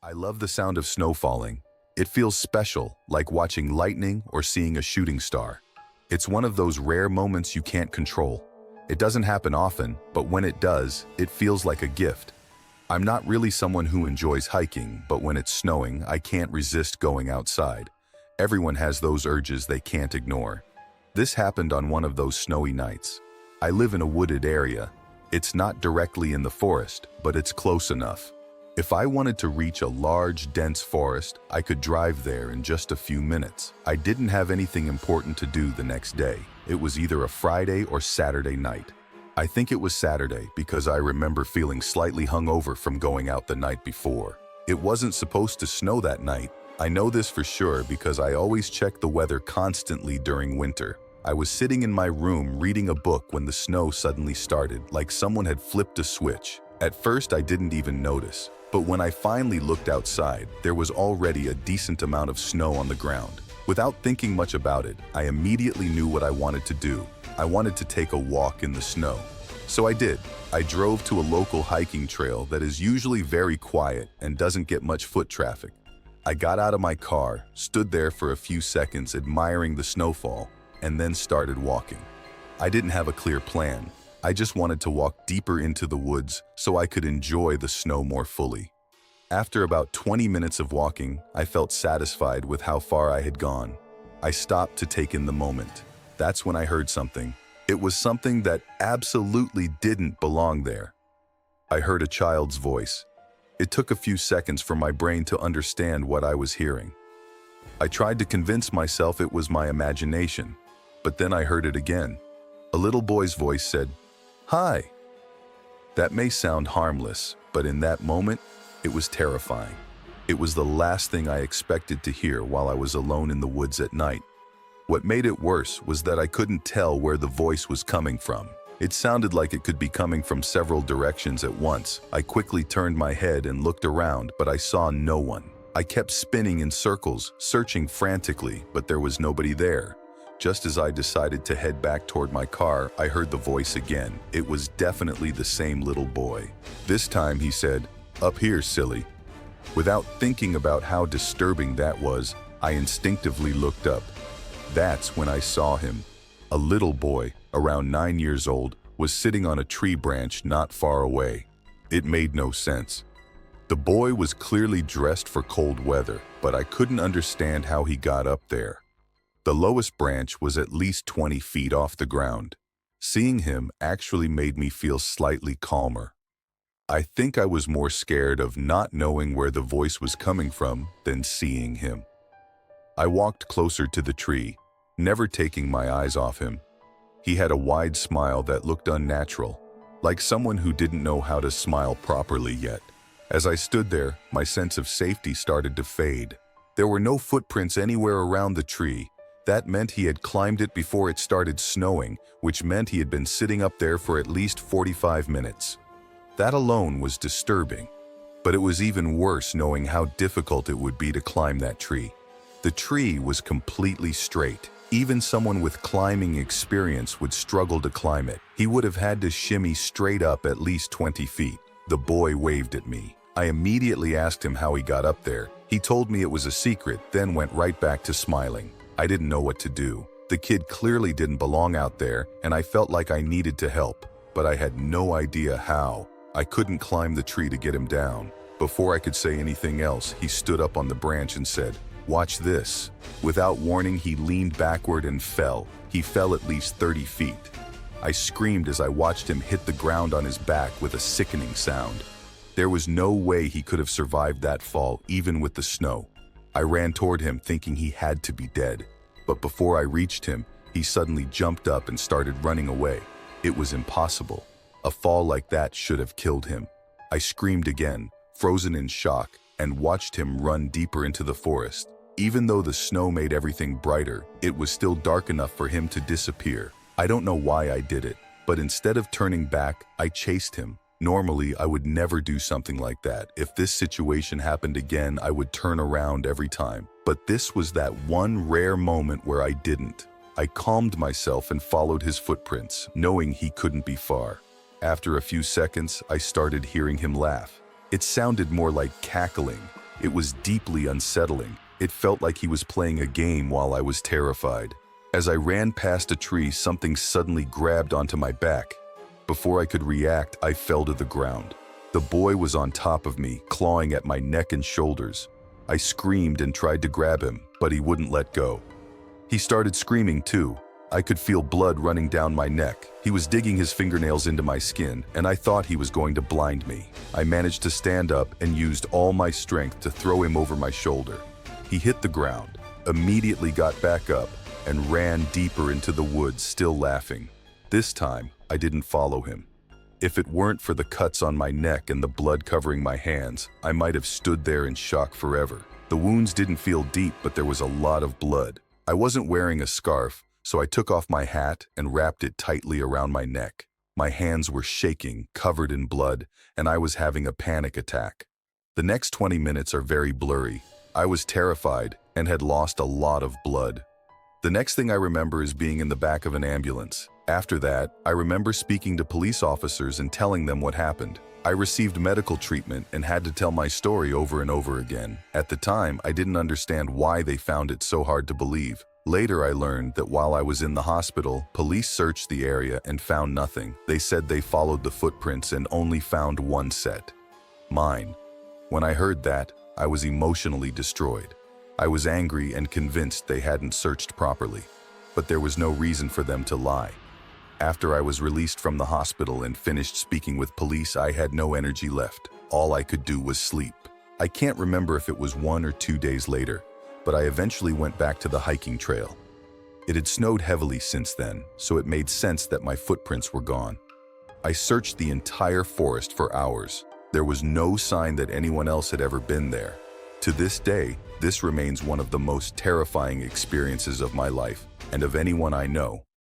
I love the sound of snow falling. It feels special, like watching lightning or seeing a shooting star. It's one of those rare moments you can't control. It doesn't happen often, but when it does, it feels like a gift. I'm not really someone who enjoys hiking, but when it's snowing, I can't resist going outside. Everyone has those urges they can't ignore. This happened on one of those snowy nights. I live in a wooded area. It's not directly in the forest, but it's close enough. If I wanted to reach a large, dense forest, I could drive there in just a few minutes. I didn't have anything important to do the next day. It was either a Friday or Saturday night. I think it was Saturday because I remember feeling slightly hungover from going out the night before. It wasn't supposed to snow that night. I know this for sure because I always check the weather constantly during winter. I was sitting in my room reading a book when the snow suddenly started, like someone had flipped a switch. At first, I didn't even notice. But when I finally looked outside, there was already a decent amount of snow on the ground. Without thinking much about it, I immediately knew what I wanted to do. I wanted to take a walk in the snow. So I did. I drove to a local hiking trail that is usually very quiet and doesn't get much foot traffic. I got out of my car, stood there for a few seconds admiring the snowfall, and then started walking. I didn't have a clear plan. I just wanted to walk deeper into the woods so I could enjoy the snow more fully. After about 20 minutes of walking, I felt satisfied with how far I had gone. I stopped to take in the moment. That's when I heard something. It was something that absolutely didn't belong there. I heard a child's voice. It took a few seconds for my brain to understand what I was hearing. I tried to convince myself it was my imagination, but then I heard it again. A little boy's voice said, "Hi." That may sound harmless, but in that moment, it was terrifying. It was the last thing I expected to hear while I was alone in the woods at night. What made it worse was that I couldn't tell where the voice was coming from. It sounded like it could be coming from several directions at once. I quickly turned my head and looked around, but I saw no one. I kept spinning in circles, searching frantically, but there was nobody there. Just as I decided to head back toward my car, I heard the voice again. It was definitely the same little boy. This time he said, "Up here, silly." Without thinking about how disturbing that was, I instinctively looked up. That's when I saw him. A little boy, around 9 years old, was sitting on a tree branch not far away. It made no sense. The boy was clearly dressed for cold weather, but I couldn't understand how he got up there. The lowest branch was at least 20 feet off the ground. Seeing him actually made me feel slightly calmer. I think I was more scared of not knowing where the voice was coming from than seeing him. I walked closer to the tree, never taking my eyes off him. He had a wide smile that looked unnatural, like someone who didn't know how to smile properly yet. As I stood there, my sense of safety started to fade. There were no footprints anywhere around the tree. That meant he had climbed it before it started snowing, which meant he had been sitting up there for at least 45 minutes. That alone was disturbing, but it was even worse knowing how difficult it would be to climb that tree. The tree was completely straight. Even someone with climbing experience would struggle to climb it. He would have had to shimmy straight up at least 20 feet. The boy waved at me. I immediately asked him how he got up there. He told me it was a secret, then went right back to smiling. I didn't know what to do. The kid clearly didn't belong out there, and I felt like I needed to help, but I had no idea how. I couldn't climb the tree to get him down. Before I could say anything else, he stood up on the branch and said, "Watch this." Without warning, he leaned backward and fell. He fell at least 30 feet. I screamed as I watched him hit the ground on his back with a sickening sound. There was no way he could have survived that fall, even with the snow. I ran toward him thinking he had to be dead. But before I reached him, he suddenly jumped up and started running away. It was impossible. A fall like that should have killed him. I screamed again, frozen in shock, and watched him run deeper into the forest. Even though the snow made everything brighter, it was still dark enough for him to disappear. I don't know why I did it, but instead of turning back, I chased him. Normally, I would never do something like that. If this situation happened again, I would turn around every time. But this was that one rare moment where I didn't. I calmed myself and followed his footprints, knowing he couldn't be far. After a few seconds, I started hearing him laugh. It sounded more like cackling. It was deeply unsettling. It felt like he was playing a game while I was terrified. As I ran past a tree, something suddenly grabbed onto my back. Before I could react, I fell to the ground. The boy was on top of me, clawing at my neck and shoulders. I screamed and tried to grab him, but he wouldn't let go. He started screaming too. I could feel blood running down my neck. He was digging his fingernails into my skin, and I thought he was going to blind me. I managed to stand up and used all my strength to throw him over my shoulder. He hit the ground, immediately got back up, and ran deeper into the woods, still laughing. This time, I didn't follow him. If it weren't for the cuts on my neck and the blood covering my hands, I might have stood there in shock forever. The wounds didn't feel deep, but there was a lot of blood. I wasn't wearing a scarf, so I took off my hat and wrapped it tightly around my neck. My hands were shaking, covered in blood, and I was having a panic attack. The next 20 minutes are very blurry. I was terrified and had lost a lot of blood. The next thing I remember is being in the back of an ambulance. After that, I remember speaking to police officers and telling them what happened. I received medical treatment and had to tell my story over and over again. At the time, I didn't understand why they found it so hard to believe. Later, I learned that while I was in the hospital, police searched the area and found nothing. They said they followed the footprints and only found one set. Mine. When I heard that, I was emotionally destroyed. I was angry and convinced they hadn't searched properly. But there was no reason for them to lie. After I was released from the hospital and finished speaking with police, I had no energy left. All I could do was sleep. I can't remember if it was 1 or 2 days later, but I eventually went back to the hiking trail. It had snowed heavily since then, so it made sense that my footprints were gone. I searched the entire forest for hours. There was no sign that anyone else had ever been there. To this day, this remains one of the most terrifying experiences of my life and of anyone I know.